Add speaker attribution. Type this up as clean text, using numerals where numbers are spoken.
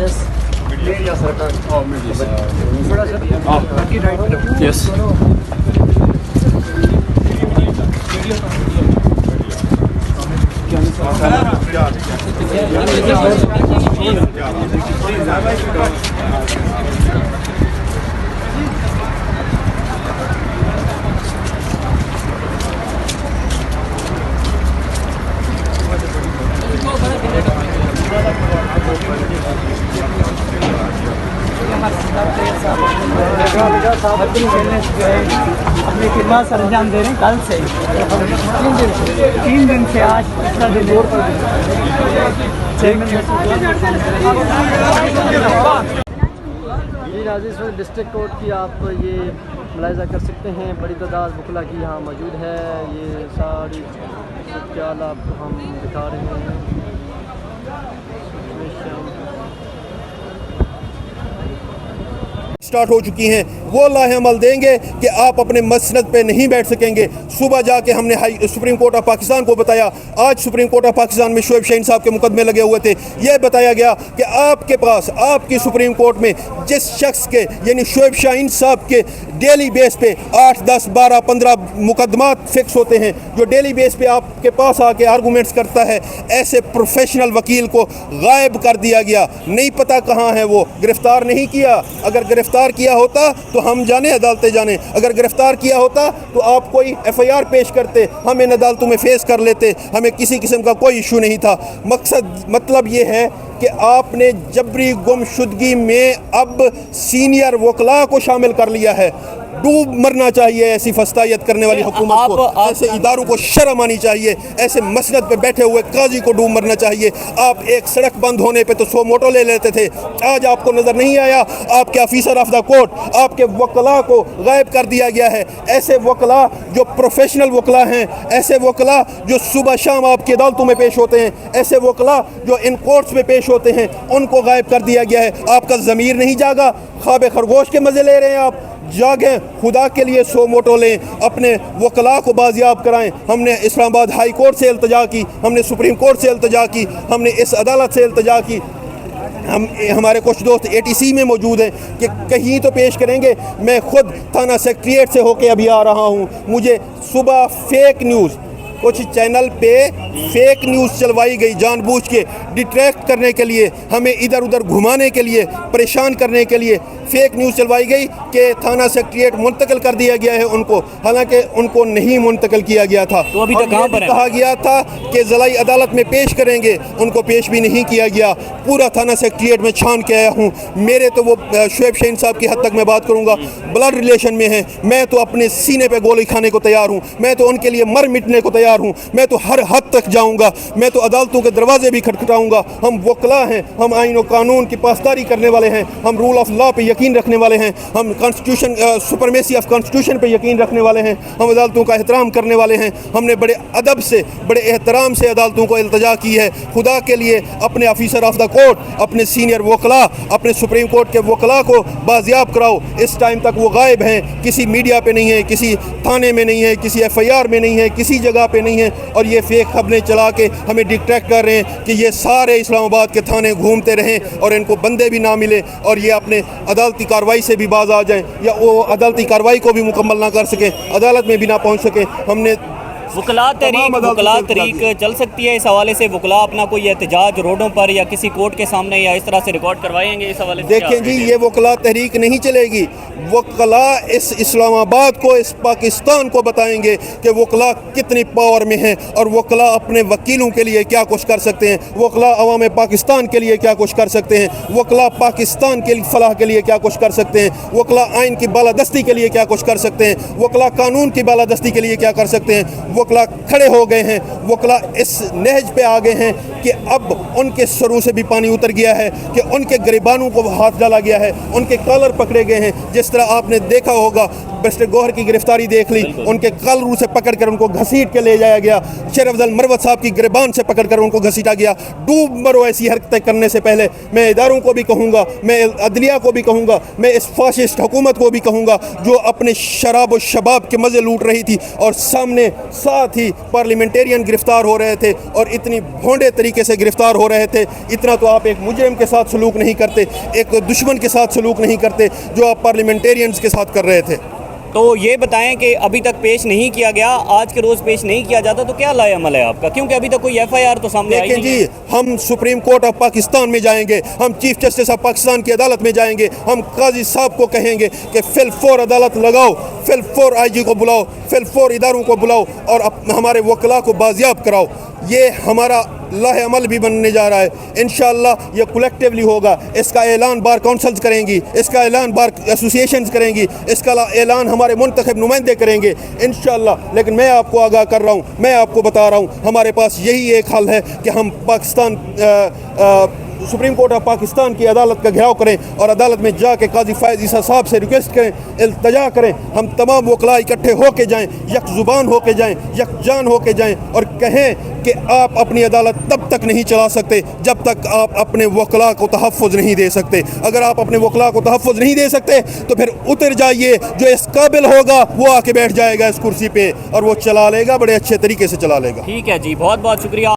Speaker 1: Yes.
Speaker 2: अपनी खिदमत sir अंजाम दे रहे हैं कल से 3 दिन से आज तीसरा दिन
Speaker 3: जी नाज़रीन, इसमें डिस्ट्रिक्ट कोर्ट की आप ये मुलाहिज़ा कर सकते हैं, बड़ी तादाद वकला की यहाँ मौजूद है। ये सारी सूरत आपको हम दिखा रहे हैं।
Speaker 4: स्टार्ट हो चुकी हैं। वो लाहे अमल देंगे कि आप अपने मसनद पे नहीं बैठ सकेंगे। सुबह जाके हमने सुप्रीम कोर्ट ऑफ पाकिस्तान को बताया, आज सुप्रीम कोर्ट ऑफ पाकिस्तान में शोएब शाहीन साहब के मुकदमे लगे हुए थे। यह बताया गया कि आपके पास आपकी सुप्रीम कोर्ट में जिस शख्स के यानी शोएब शाहीन साहब के डेली बेस पे 8, 10, 12, 15 मुकदमात फिक्स होते हैं, जो डेली बेस पे आपके पास आके आर्गूमेंट्स करता है, ऐसे प्रोफेशनल वकील को गायब कर दिया गया। नहीं पता कहाँ है वो, गिरफ्तार नहीं किया। अगर गिरफ्तार किया होता तो हम जाने, अदालतें जाने। अगर गिरफ्तार किया होता तो आप कोई FIR पेश करते, हम इन अदालतों में फेस कर लेते, हमें किसी किस्म का कोई इशू नहीं था। मतलब ये है कि आपने जबरी गुमशुदगी में अब सीनियर वकला को शामिल कर लिया है। डूब मरना चाहिए ऐसी फस्तायत करने वाली हुकूमत को, ऐसे इदारों को शर्म आनी चाहिए, ऐसे मसनद पे बैठे हुए काजी को डूब मरना चाहिए। आप एक सड़क बंद होने पे तो 100 मोटो ले लेते थे, आज आपको नज़र नहीं आया। आपके ऑफिसर ऑफ द कोर्ट, आपके वकला को गायब कर दिया गया है। ऐसे वकला जो प्रोफेशनल वकला हैं, ऐसे वकला जो सुबह शाम आपकी अदालतों में पेश होते हैं, ऐसे वकला जो इन कोर्ट्स में पेश होते हैं, उनको गायब कर दिया गया है। आपका ज़मीर नहीं जागा, ख्वाब खरगोश के मज़े ले रहे हैं आप। जागें, खुदा के लिए 100 मोटो लें, अपने वकला को बाजियाब कराएं। हमने इस्लामाबाद हाई कोर्ट से इल्तजा की, हमने सुप्रीम कोर्ट से इल्तजा की, हमने इस अदालत से इल्तजा की। हमारे कुछ दोस्त ATC में मौजूद हैं कि कहीं तो पेश करेंगे। मैं खुद थाना सेक्रेटरीट से होके अभी आ रहा हूँ। मुझे सुबह फेक न्यूज़, कुछ चैनल पे फेक न्यूज़ चलवाई गई जानबूझ के, डिट्रैक्ट करने के लिए, हमें इधर उधर घुमाने के लिए, परेशान करने के लिए फेक न्यूज़ चलवाई गई कि थाना सेक्रेटरीट मुंतकिल कर दिया गया है उनको, हालांकि उनको नहीं मुंतकिल किया गया था।
Speaker 1: तो अभी तक कहाँ पर है?
Speaker 4: कहा गया था कि ज़िलाई अदालत में पेश करेंगे, उनको पेश भी नहीं किया गया। पूरा थाना सेक्रेटरीट में छान के आया हूँ। मेरे तो वो शोएब शाहीन साहब की हद तक मैं बात करूँगा, ब्लड रिलेशन में है। मैं तो अपने सीने पे गोली खाने को तैयार हूँ, मैं तो उनके लिए मर मिटने को तैयार हूँ, मैं तो हर हद तक जाऊँगा, मैं तो अदालतों के दरवाजे भी खटखटाऊँगा। हम वकला हैं, हम आईन और कानून की पासदारी करने वाले हैं, हम रूल ऑफ लॉ पे यकीन रखने वाले हैं, हम कॉन्स्टिट्यूशन सुपरमेसी ऑफ कॉन्स्टिट्यूशन पे यकीन रखने वाले हैं, हम अदालतों का एहतराम करने वाले हैं। हमने बड़े अदब से, बड़े एहतराम से अदालतों को इल्तजा की है। खुदा के लिए अपने ऑफिसर ऑफ द कोर्ट, अपने सीनियर वकला, अपने सुप्रीम कोर्ट के वकला को बाजियाब कराओ। इस टाइम तक वो गायब हैं, किसी मीडिया पे नहीं है, किसी थाने में नहीं है, किसी FIR में नहीं है, किसी जगह पे नहीं है। और ये फेक खबरें चला के हमें डिस्ट्रैक्ट कर रहे हैं कि ये सारे इस्लामाबाद के थाने घूमते रहें और इनको बंदे भी ना मिले और ये अपने अदालती कार्रवाई से भी बाज आ जाएं, या वो अदालती कार्रवाई को भी मुकम्मल ना कर सकें, अदालत में भी ना पहुंच सकें। हमने
Speaker 1: वकला तहरीक चल सकती है। इस हवाले से वकला अपना कोई एहतजाज रोडों पर या किसी कोर्ट के सामने या इस तरह से रिकॉर्ड करवाएंगे? इस हवाले से
Speaker 4: देखें जी, ये वकला तहरीक नहीं चलेगी। वकला इस इस्लामाबाद को, इस पाकिस्तान को बताएंगे कि वकला कितनी पावर में है और वकला अपने वकीलों के लिए क्या कुछ कर सकते हैं, वकला अवाम पाकिस्तान के लिए क्या कुछ कर सकते हैं, वकला पाकिस्तान के फलाह के लिए क्या कुछ कर सकते हैं, वकला आइन की बालादस्ती के लिए क्या कुछ कर सकते हैं, वकला कानून की बालादस्ती के लिए क्या कर सकते हैं। वकला खड़े हो गए हैं, वकला इस नहज पे आ गए हैं कि अब उनके सरों से भी पानी उतर गया है, कि उनके गिरबानों को हाथ डाला गया है, उनके कॉलर पकड़े गए हैं। जिस तरह तरह आपने देखा होगा बैरिस्टर गौहर की गिरफ्तारी देख ली, उनके कलरू से पकड़कर उनको घसीट के ले जाया गया, शेर अफजल मरवत साहब की गिरबान से पकड़कर उनको घसीटा गया। डूब मरो ऐसी हरकतें करने से पहले मैं इदारों को भी कहूँगा, मैं अदलिया को भी कहूँगा, मैं इस फाशिस्ट हुकूमत को भी कहूँगा जो अपने शराब व शबाब के मज़े लूट रही थी और सामने साथ ही पार्लियामेंटेरियन गिरफ्तार हो रहे थे और इतनी भोंडे तरीके से गिरफ्तार हो रहे थे। इतना तो आप एक मुजरिम के साथ सलूक नहीं करते, एक दुश्मन के साथ सलूक नहीं करते जो आप पार्लियामेंटेरियंस के साथ कर रहे थे।
Speaker 1: तो ये बताएं कि अभी तक पेश नहीं किया गया, आज के रोज़ पेश नहीं किया जाता तो क्या लाए अमल है आपका, क्योंकि अभी तक कोई FIR तो सामने आई
Speaker 4: लेकिन
Speaker 1: नहीं
Speaker 4: जी हम सुप्रीम कोर्ट ऑफ पाकिस्तान में जाएंगे, हम चीफ जस्टिस ऑफ पाकिस्तान की अदालत में जाएंगे, हम काजी साहब को कहेंगे कि फिल फोर अदालत लगाओ, फिल फोर IG को बुलाओ, फिल फोर इदारों को बुलाओ और हमारे वकला को बाजियाब कराओ। ये हमारा लाहे अमल भी बनने जा रहा है। इंशाअल्लाह ये कलेक्टिवली होगा। इसका ऐलान बार काउंसिल्स करेंगी, इसका ऐलान बार एसोसिएशंस करेंगी, इसका ऐलान हमारे मुंतखब नुमाइंदे करेंगे इंशाअल्लाह। लेकिन मैं आपको आगाह कर रहा हूँ, मैं आपको बता रहा हूँ, हमारे पास यही एक हल है कि हम Pakistan supreme court of Pakistan की अदालत का घेराव करें और अदालत में जाके काजी फायज़ ईसा साहब से रिक्वेस्ट करें, इल्तजा करें, हम तमाम वकला इकट्ठे होके जाएं, यक ज़ुबान होके जाएं, यक जान होके जाएं और कहें कि आप अपनी अदालत तब तक नहीं चला सकते जब तक आप अपने वकला को तहफ़्फ़ुज़ नहीं दे सकते। अगर आप अपने वकला को तहफ़्फ़ुज़ नहीं दे सकते तो फिर उतर जाइए, जो इस काबिल होगा वो आके बैठ जाएगा इस कुर्सी पे और वो चला लेगा, बड़े अच्छे तरीके से चला लेगा।
Speaker 1: ठीक है जी, बहुत बहुत शुक्रिया।